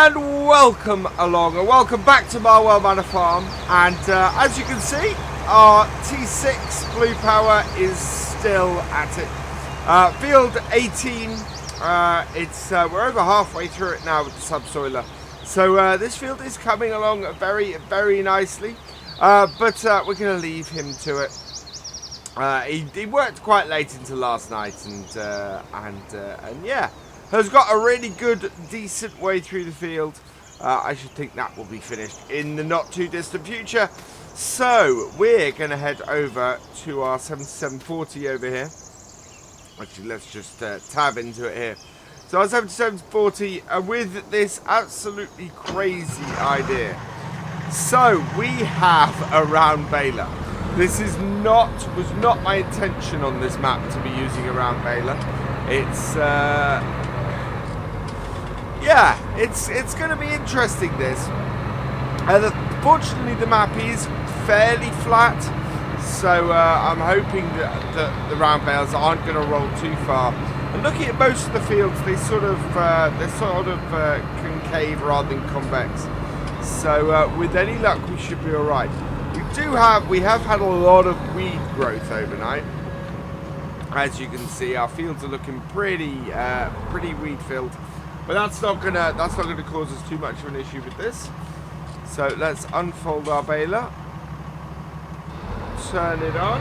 And welcome along, and welcome back to Marwell Manor Farm. And as you can see, our T6 Blue Power is still at it. Field 18, we're over halfway through it now with the subsoiler. So this field is coming along very, very nicely. But we're going to leave him to it. He worked quite late into last night, and yeah, has got a really good, decent way through the field. I should think that will be finished in the not too distant future. So we're going to head over to our 7740 over here. Actually, let's just tab into it here. So our 7740 with this absolutely crazy idea. So we have a round baler. This was not my intention on this map to be using a round baler. It's going to be interesting, this. Fortunately, the map is fairly flat, so I'm hoping that the round bales aren't going to roll too far. And looking at most of the fields, they're sort of concave rather than convex. So with any luck, we should be all right. We have had a lot of weed growth overnight. As you can see, our fields are looking pretty weed filled. But that's not gonna cause us too much of an issue with this. So let's unfold our baler, turn it on,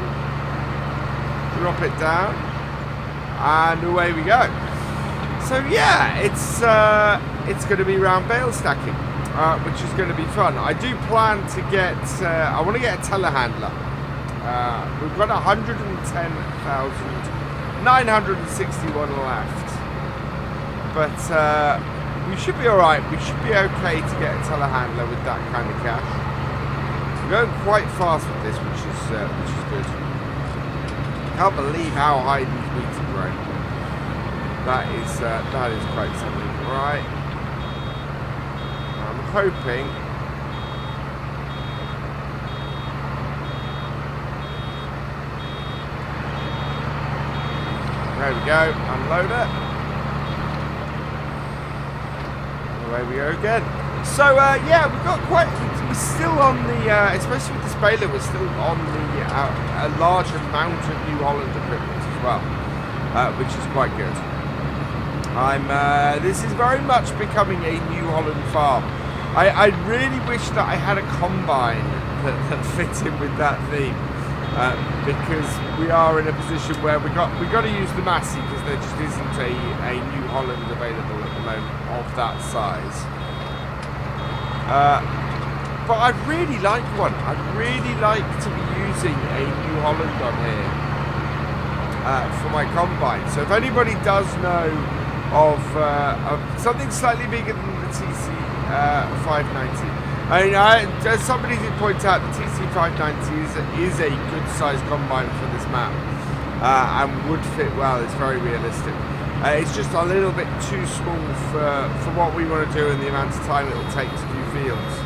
drop it down, and away we go. So yeah, it's going to be round bale stacking, which is going to be fun. I do plan to get. I want to get a telehandler. We've got 110,961 left. But we should be alright. We should be okay to get a telehandler with that kind of cash. We're going quite fast with this, which is good. Can't believe how high these weeds are growing. That is quite something. Right. I'm hoping. There we go. Unload it. Away we go again. So yeah, we've got we're still on the, especially with this baler, we're still on the a large amount of New Holland equipment as well, which is quite good. This is very much becoming a New Holland farm. I really wish that I had a combine that fits in with that theme, because we are in a position where we got to use the Massey because there just isn't a New Holland available at the moment of that size. But I'd really like one. I'd really like to be using a New Holland on here for my combine. So if anybody does know of something slightly bigger than the TC 590, I mean, as somebody did point out, the TC 590 is a good sized combine for this map, and would fit well. It's very realistic. It's just a little bit too small for what we want to do and the amount of time it will take to do fields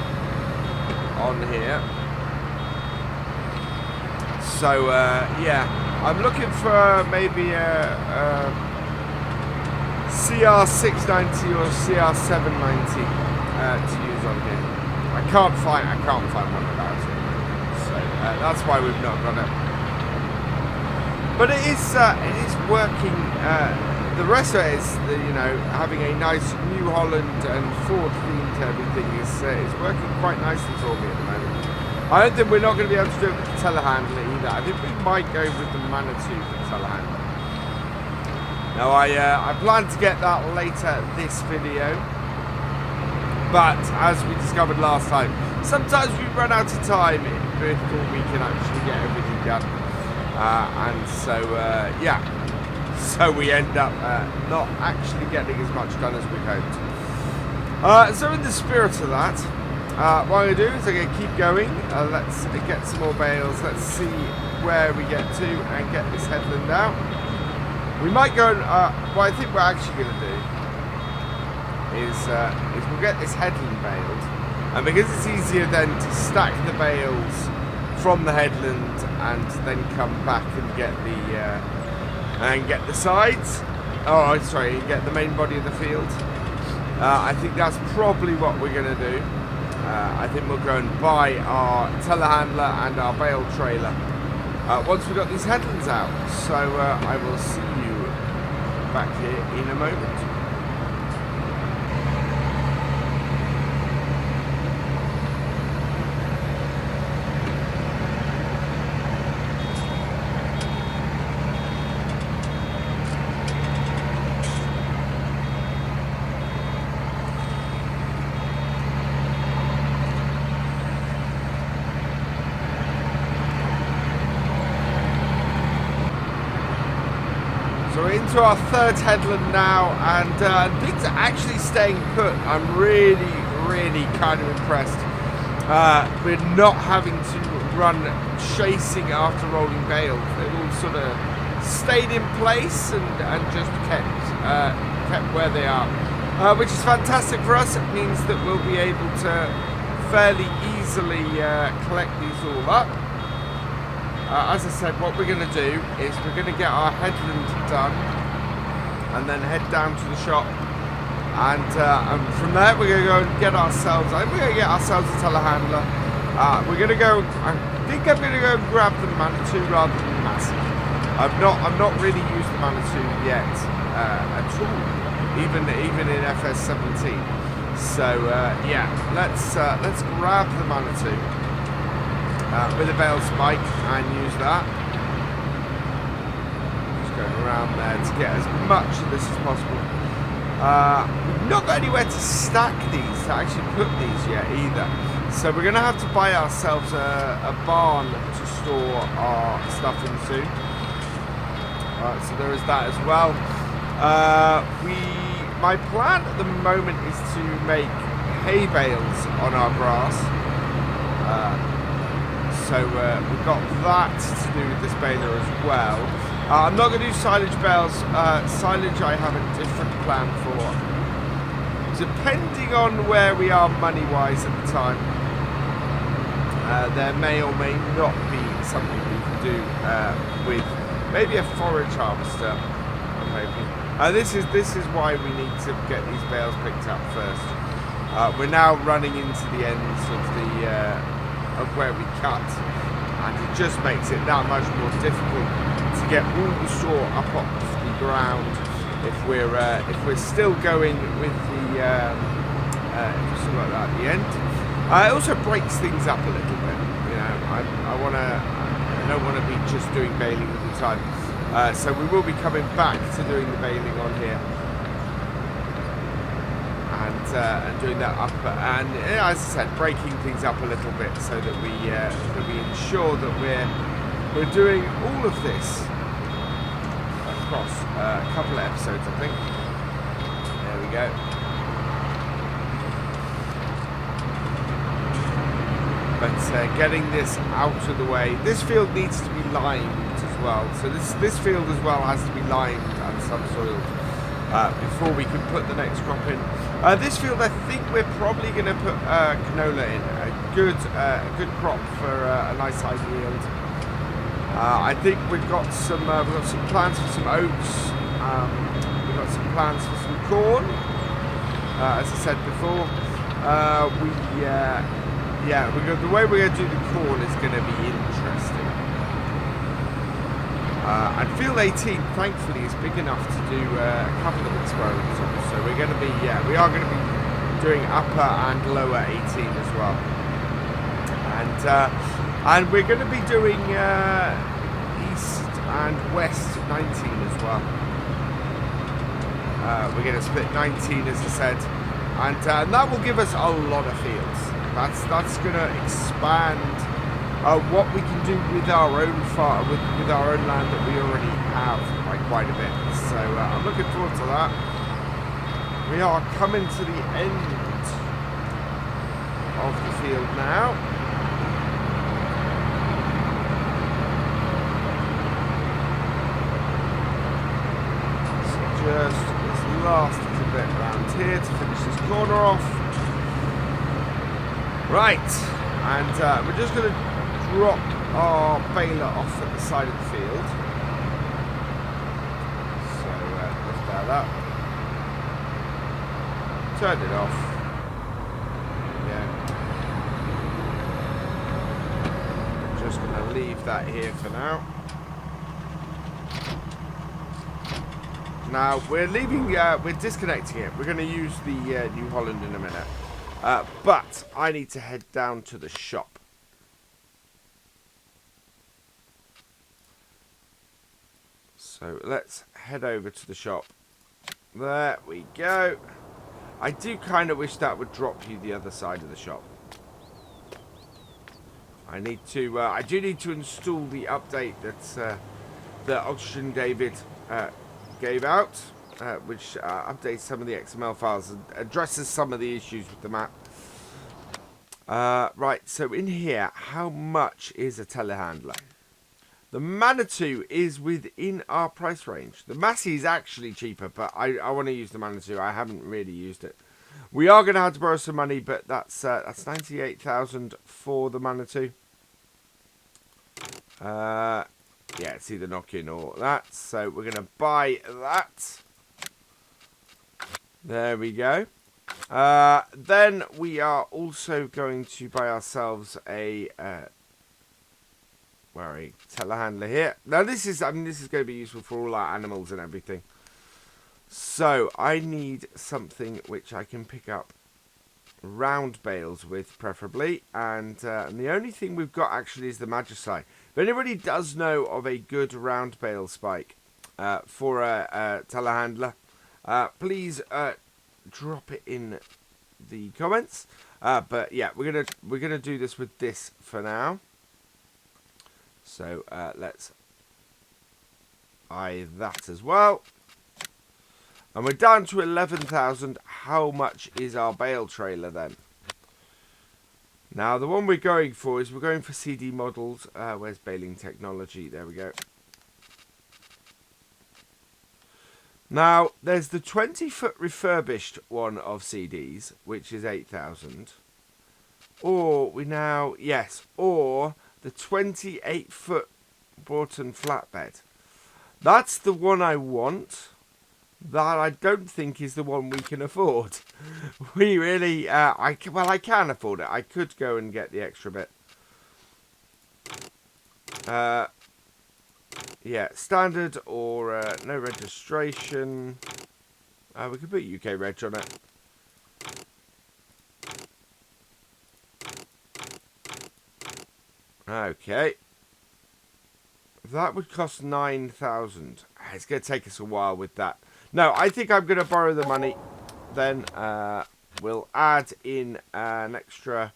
on here. So yeah, I'm looking for maybe a CR 690 or CR 790 to use on here. I can't find one about it. So that's why we've not got it. But it is working. The rest of it is, having a nice New Holland and Ford theme to everything is working quite nicely for me at the moment. I don't think we're not going to be able to do it with the telehandler either. I think we might go with the Manitou for the telehandler. Now I plan to get that later this video. But as we discovered last time, sometimes we run out of time before we can actually get everything done. And so yeah. So we end up not actually getting as much done as we hoped. So in the spirit of that, what I'm going to do is I'm going to keep going. Let's get some more bales. Let's see where we get to and get this headland out. We might go and, what I think we're actually going to do is we'll get this headland baled. And because it's easier then to stack the bales from the headland and then come back and get the sides. Oh, sorry, get the main body of the field. I think that's probably what we're going to do. I think we'll go and buy our telehandler and our bale trailer once we've got these headlands out. So I will see you back here in a moment. Into our third headland now, and things are actually staying put. I'm really kind of impressed. We're not having to run chasing after rolling bales. They've all sort of stayed in place and just kept where they are, which is fantastic for us. It means that we'll be able to fairly easily collect these all up. As I said, what we're going to do is we're going to get our headland done and then head down to the shop, and from there we're going to go and get ourselves, I think we're going to get ourselves a telehandler. We're going to go, I think I'm going to go and grab the Manitou rather than the Massive. I've not really used the Manitou yet at all, even in FS17. So yeah, let's grab the Manitou with a bale spike and use that. Just going around there to get as much of this as possible. We've not got anywhere to stack these, to actually put these yet either. So we're going to have to buy ourselves a barn to store our stuff in soon. So there is that as well. My plan at the moment is to make hay bales on our grass. So we've got that to do with this baler as well. I'm not going to do silage bales. Silage I have a different plan for. Depending on where we are money-wise at the time, there may or may not be something we can do with maybe a forage harvester, I'm hoping. This is why we need to get these bales picked up first. We're now running into the ends of of where we cut, and it just makes it that much more difficult to get all the straw up off the ground if we're still going with the something like that at the end. It also breaks things up a little bit. You know, I don't want to be just doing baling all the time. So we will be coming back to doing the baling on here. And doing that up, and as I said, breaking things up a little bit so that we ensure that we're doing all of this across a couple of episodes, I think. There we go. But getting this out of the way. This field needs to be limed as well. So this field as well has to be limed and subsoiled before we can put the next crop in. This field, I think we're probably going to put canola in, a good crop for a nice high yield. I think we've got some plans for some oats. We've got some plans for some corn. As I said before, the way we're going to do the corn is going to be interesting. And field 18, thankfully, is big enough to do a couple of experiments on. So we are going to be doing upper and lower 18 as well. And we're going to be doing east and west 19 as well. We're going to split 19, as I said, and that will give us a lot of fields. That's going to expand what we can do with our own farm, with our own land that we already have by quite a bit. So I'm looking forward to that. We are coming to the end of the field now. So just this last little bit around here to finish this corner off. Right, and we're just going to drop our baler off at the side of the field. So lift that up. Turn it off. Yeah. Just going to leave that here for now. Now, we're leaving, we're disconnecting it. We're going to use the New Holland in a minute. But I need to head down to the shop. So let's head over to the shop. There we go. I do kind of wish that would drop you the other side of the shop. I do need to install the update that Oxygen David gave out, which updates some of the XML files and addresses some of the issues with the map. Right, so in here, how much is a telehandler? The Manitou is within our price range. The Massey is actually cheaper, but I want to use the Manitou. I haven't really used it. We are going to have to borrow some money, but that's 98,000 for the Manitou. Yeah, it's either knock-in or that. So we're going to buy that. There we go. Then we are also going to buy ourselves a telehandler here. Now this is going to be useful for all our animals and everything. So I need something which I can pick up round bales with, preferably, and the only thing we've got actually is the Magicite. If anybody does know of a good round bale spike for a telehandler, please drop it in the comments. But yeah, we're gonna do this with this for now. So let's eye that as well. And we're down to 11,000. How much is our bale trailer then? Now, the one we're going for is we're going for CD models. Where's baling technology? There we go. Now, there's the 20-foot refurbished one of CDs, which is 8,000. Or or the 28-foot Broughton flatbed. That's the one I want. That I don't think is the one we can afford. We really, I can afford it. I could go and get the extra bit. Yeah, standard or no registration. We could put UK reg on it. Okay. That would cost 9,000. It's going to take us a while with that. No, I think I'm going to borrow the money. Then we'll add in an extra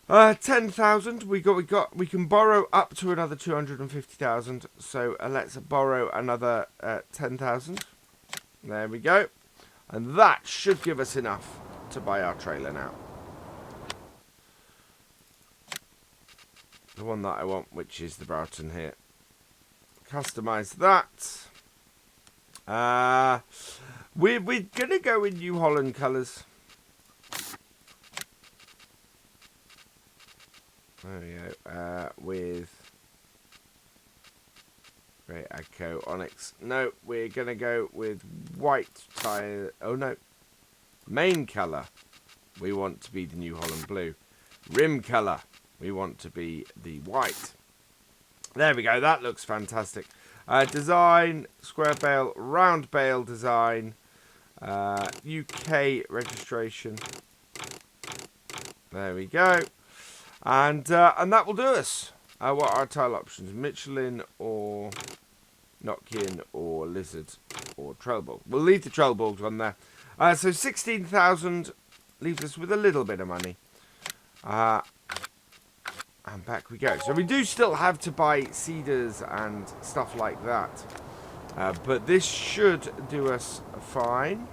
10,000. We can borrow up to another 250,000. So let's borrow another 10,000. There we go, and that should give us enough to buy our trailer now. The one that I want, which is the Broughton here. Customize that. We're gonna go in New Holland colours. There we go. With Grey Echo Onyx. No, we're gonna go with white tire. Oh no, main colour. We want to be the New Holland blue. Rim colour. We want to be the white. There we go. That looks fantastic. Design, square bale, round bale design, UK registration. There we go. And that will do us. What are our tile options? Michelin or knock-in or lizard or Trelleborg. We'll leave the Trelleborgs on there. So 16,000 leaves us with a little bit of money. And back we go. So we do still have to buy cedars and stuff like that. But this should do us fine.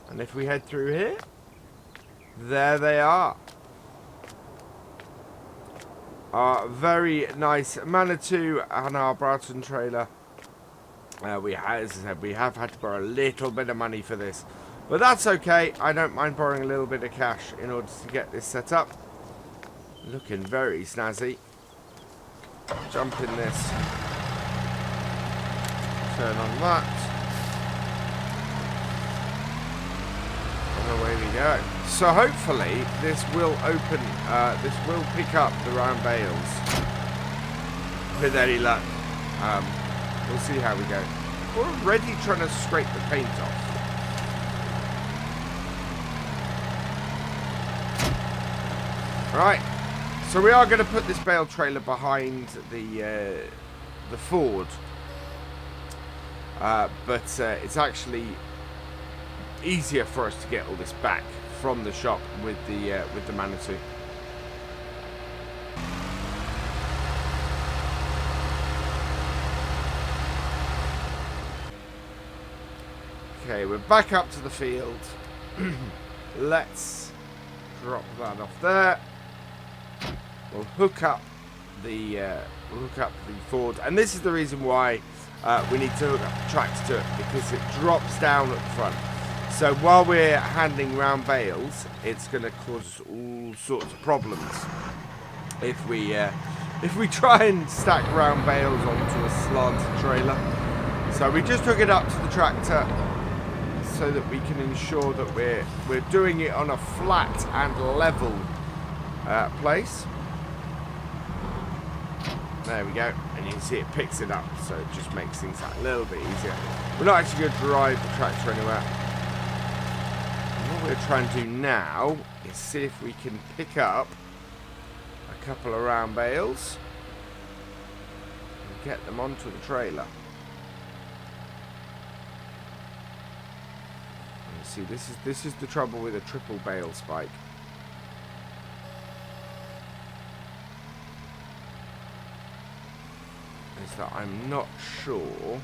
And if we head through here, there they are. Our very nice Manitou and our Broughton trailer. As I said, we have had to borrow a little bit of money for this. But that's okay. I don't mind borrowing a little bit of cash in order to get this set up. Looking very snazzy. Jump in this. Turn on that. go. So hopefully this will open, this will pick up the round bales with any luck. We'll see how we go. We're already trying to scrape the paint off. Right, so we are going to put this bale trailer behind the Ford, but it's actually easier for us to get all this back from the shop with the Manitou. Okay, we're back up to the field. Let's drop that off there. We'll hook up the Ford, and this is the reason why we need to hook up the tractor to it, because it drops down at the front. So while we're handing round bales, it's going to cause all sorts of problems if we try and stack round bales onto a slanted trailer. So we just hook it up to the tractor so that we can ensure that we're doing it on a flat and level place. There we go, and you can see it picks it up, so it just makes things a little bit easier. We're not actually going to drive the tractor anywhere. And what we're trying to do now is see if we can pick up a couple of round bales and get them onto the trailer. And see, this is the trouble with a triple bale spike. Is that I'm not sure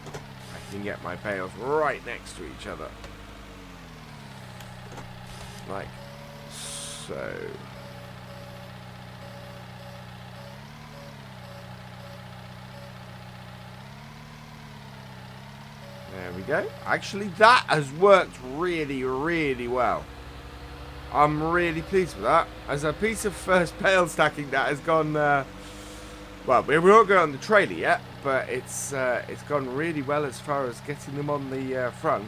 I can get my bales right next to each other. Like so. There we go. Actually, that has worked really, really well. I'm really pleased with that. As a piece of first bale stacking, that has gone... well, we're not going on the trailer yet, but it's gone really well as far as getting them on the front.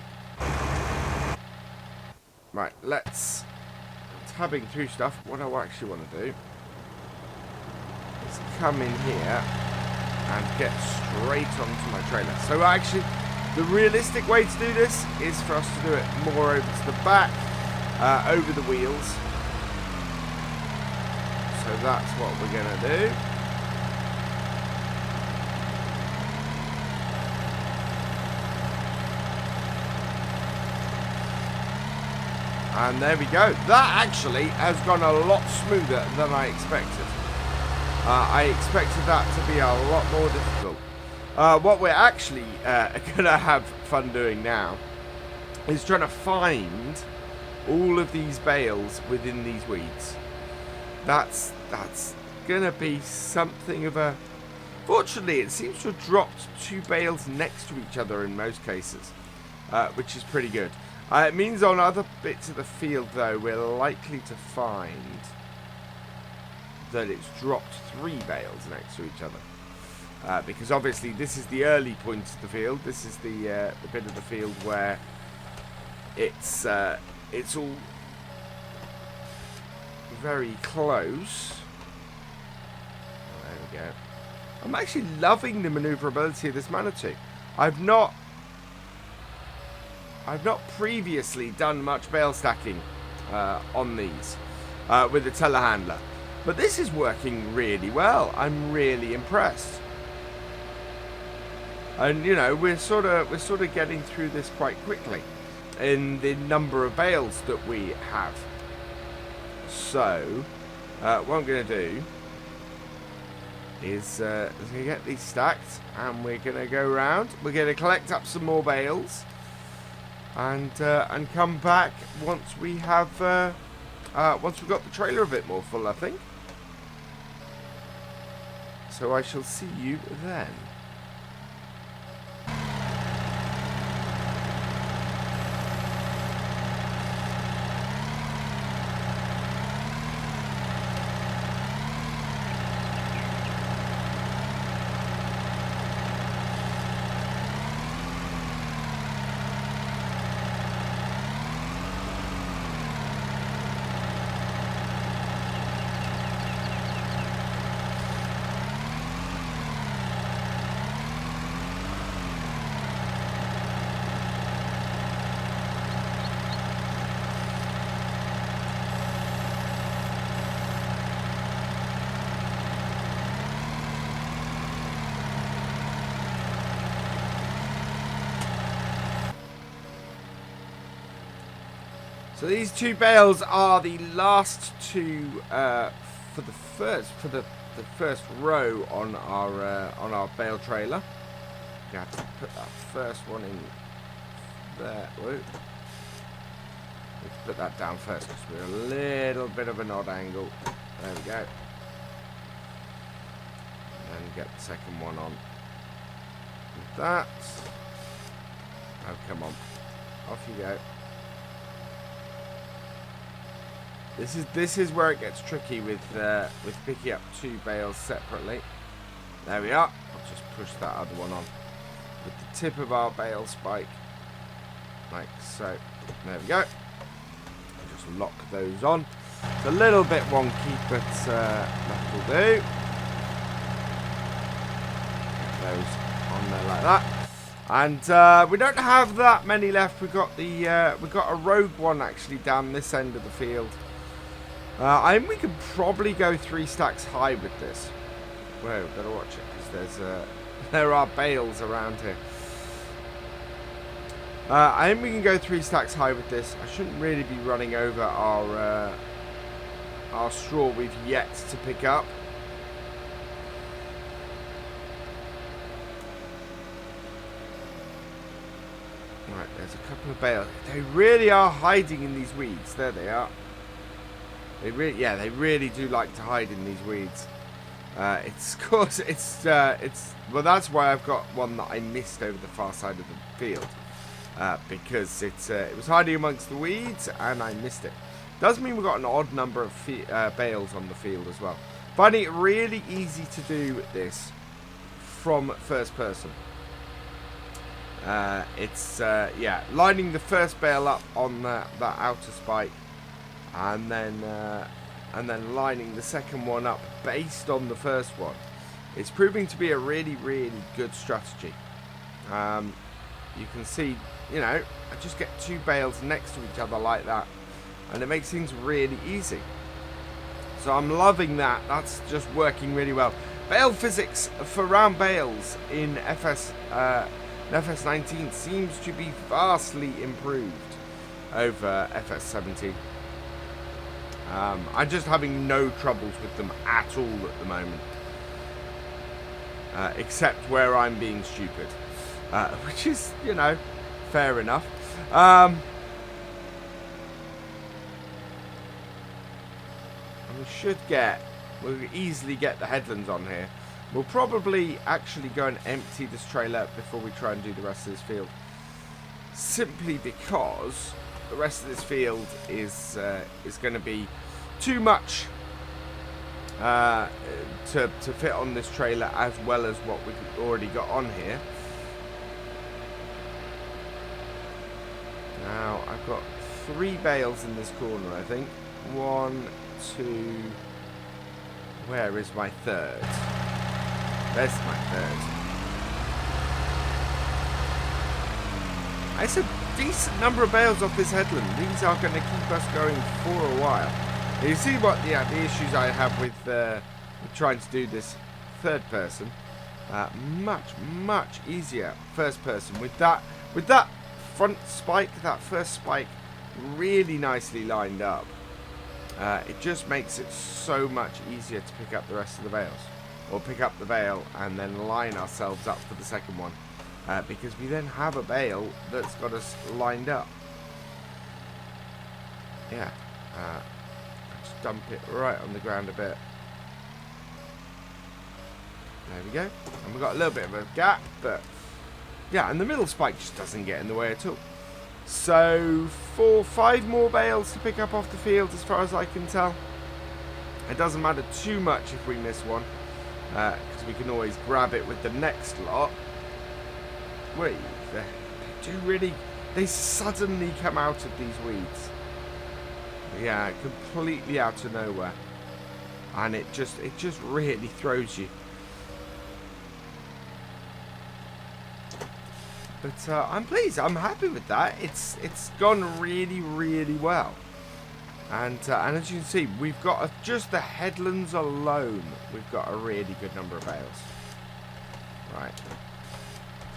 Right, let's tabbing through stuff. What I actually want to do is come in here and get straight onto my trailer. So actually, the realistic way to do this is for us to do it more over to the back, over the wheels. So that's what we're going to do. And there we go. That actually has gone a lot smoother than I expected. I expected that to be a lot more difficult. What we're actually going to have fun doing now is trying to find all of these bales within these weeds. That's going to be something of a... Fortunately, it seems to have dropped 2 bales next to each other in most cases, which is pretty good. It means on other bits of the field, though, we're likely to find that it's dropped 3 bales next to each other. Because obviously this is the early point of the field. This is the bit of the field where it's all very close. Oh, there we go. I'm actually loving the manoeuvrability of this Manitou. I've not previously done much bale stacking on these with the telehandler, but this is working really well. I'm really impressed, and you know we're sort of getting through this quite quickly in the number of bales that we have. So what I'm going to do is get these stacked, and we're going to go around. We're going to collect up some more bales. And come back once we have once we've got the trailer a bit more full, I think. So I shall see you then. So these 2 bales are the last 2 for the first row on our bale trailer. You have to put that first one in there. Whoa. Let's put that down first because we're a little bit of an odd angle. There we go. And get the second one on with that. Oh, come on. Off you go. This is where it gets tricky with picking up 2 bales separately. There we are. I'll just push that other one on with the tip of our bale spike, like so. There we go. I'll just lock those on. It's a little bit wonky, but that will do. Get those on there like that. And we don't have that many left. We got a rogue one actually down this end of the field. I think we could probably go 3 stacks high with this. Whoa, better watch it because there are bales around here. I think we can go 3 stacks high with this. I shouldn't really be running over our straw we've yet to pick up. Right, there's a couple of bales. They really are hiding in these weeds. There they are. They really do like to hide in these weeds. Well, that's why I've got one that I missed over the far side of the field, because it was hiding amongst the weeds and I missed it. Does mean we've got an odd number of bales on the field as well. Finding it really easy to do this from first person. Lining the first bale up on that outer spike, and then lining the second one up based on the first one. It's proving to be a really, really good strategy. You can see, I just get 2 bales next to each other like that, and it makes things really easy. So I'm loving that. That's just working really well. Bale physics for round bales in FS19 seems to be vastly improved over FS17. I'm just having no troubles with them at all at the moment, except where I'm being stupid, which is, fair enough. We'll easily get the headlands on here. We'll probably actually go and empty this trailer before we try and do the rest of this field, simply because the rest of this field is going to be too much to fit on this trailer, as well as what we've already got on here. Now I've got 3 bales in this corner, I think. 1, 2. Where is my third? There's my third. It's a decent number of bales off this headland. These are going to keep us going for a while. You see what the issues I have with trying to do this third person. Much easier first person with that front spike, that first spike, really nicely lined up. It just makes it so much easier to pick up the rest of the bales, or pick up the bale and then line ourselves up for the second one, because we then have a bale that's got us lined up. Yeah, just dump it right on the ground a bit. There we go. And we've got a little bit of a gap, but yeah, and the middle spike just doesn't get in the way at all. So 5 more bales to pick up off the field, as far as I can tell. It doesn't matter too much if we miss one, because we can always grab it with the next lot. Wait, they suddenly come out of these weeds. Yeah, completely out of nowhere, and it just really throws you. But I'm pleased. I'm happy with that. It's gone really, really well. And as you can see, we've got just the headlands alone. We've got a really good number of bales. Right.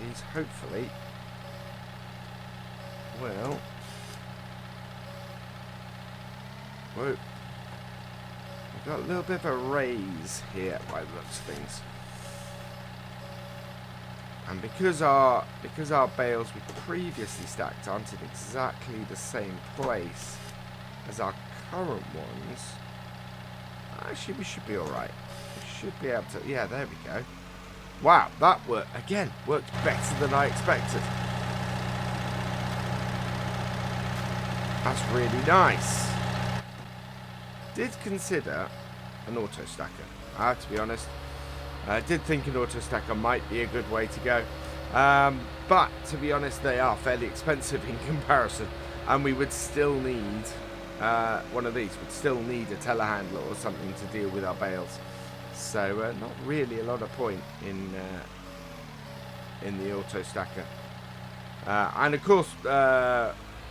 These hopefully will Whoa. We've got a little bit of a raise here by the looks of things. And because our bales we previously stacked aren't in exactly the same place as our current ones, actually we should be alright. We should be able to... Yeah, there we go. Wow, that worked better than I expected. That's really nice. Did consider an auto stacker. I have to be honest. I did think an auto stacker might be a good way to go. But to be honest, they are fairly expensive in comparison. And we would still need one of these. We'd still need a telehandler or something to deal with our bales. So not really a lot of point in the auto stacker. And of course,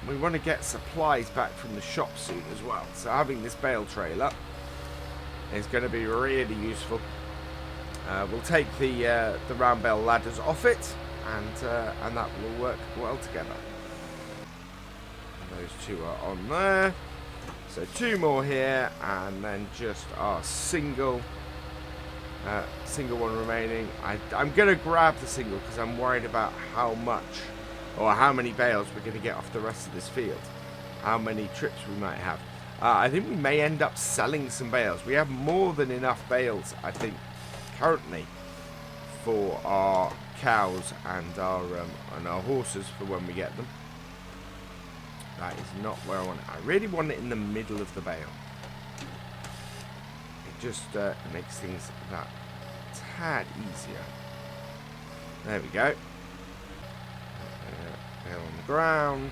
we want to get supplies back from the shop soon as well. So having this bale trailer is going to be really useful. We'll take the round bale ladders off it, and that will work well together. And those two are on there. So 2 more here, and then just our single one remaining. I'm going to grab the single because I'm worried about how much or how many bales we're going to get off the rest of this field. How many trips we might have. I think we may end up selling some bales. We have more than enough bales, I think, currently for our cows and our horses for when we get them. That is not where I want it. I really want it in the middle of the bale. It just makes things that tad easier. There we go. Bale on the ground,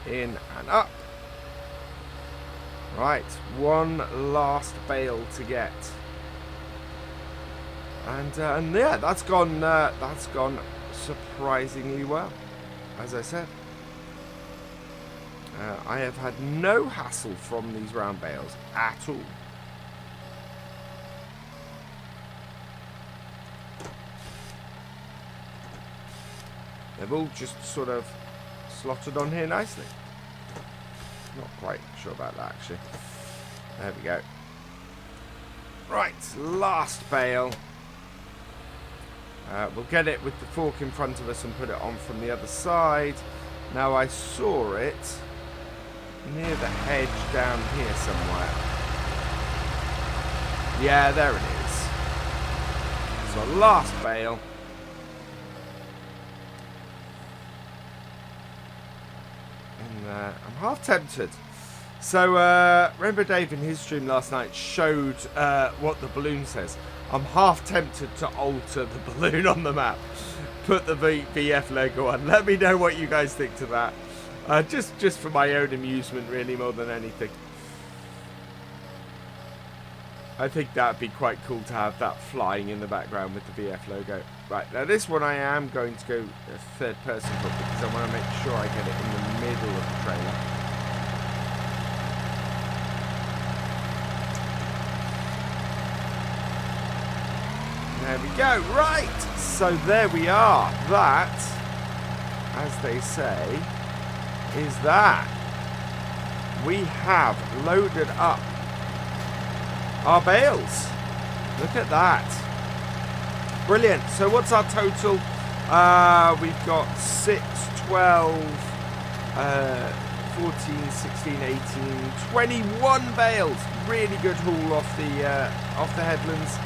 in and up. Right, one last bale to get. And yeah, that's gone surprisingly well, as I said. I have had no hassle from these round bales at all. They've all just sort of slotted on here nicely. Not quite sure about that, actually. There we go. Right, last bale. We'll get it with the fork in front of us and put it on from the other side. Now, I saw it near the hedge down here somewhere. Yeah, there it is. So, last bale. And I'm half tempted. So, Rainbow Dave in his stream last night showed what the balloon says. I'm half tempted to alter the balloon on the map. Put the VF logo on. Let me know what you guys think to that. Just for my own amusement, really, more than anything. I think that'd be quite cool to have that flying in the background with the VF logo. Right, now this one I am going to go a third person for because I want to make sure I get it in the middle of the trailer. There we go. Right. So there we are. That, as they say, is that. We have loaded up our bales. Look at that. Brilliant. So what's our total? We've got 6, 12, 14, 16, 18, 21 bales. Really good haul off the headlands.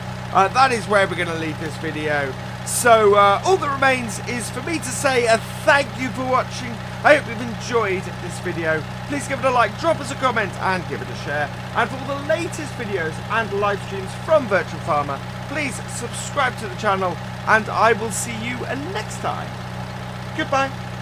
That is where we're going to leave this video. So all that remains is for me to say a thank you for watching. I hope you've enjoyed this video. Please give it a like, drop us a comment and give it a share. And for all the latest videos and live streams from Virtual Farmer, please subscribe to the channel and I will see you next time. Goodbye.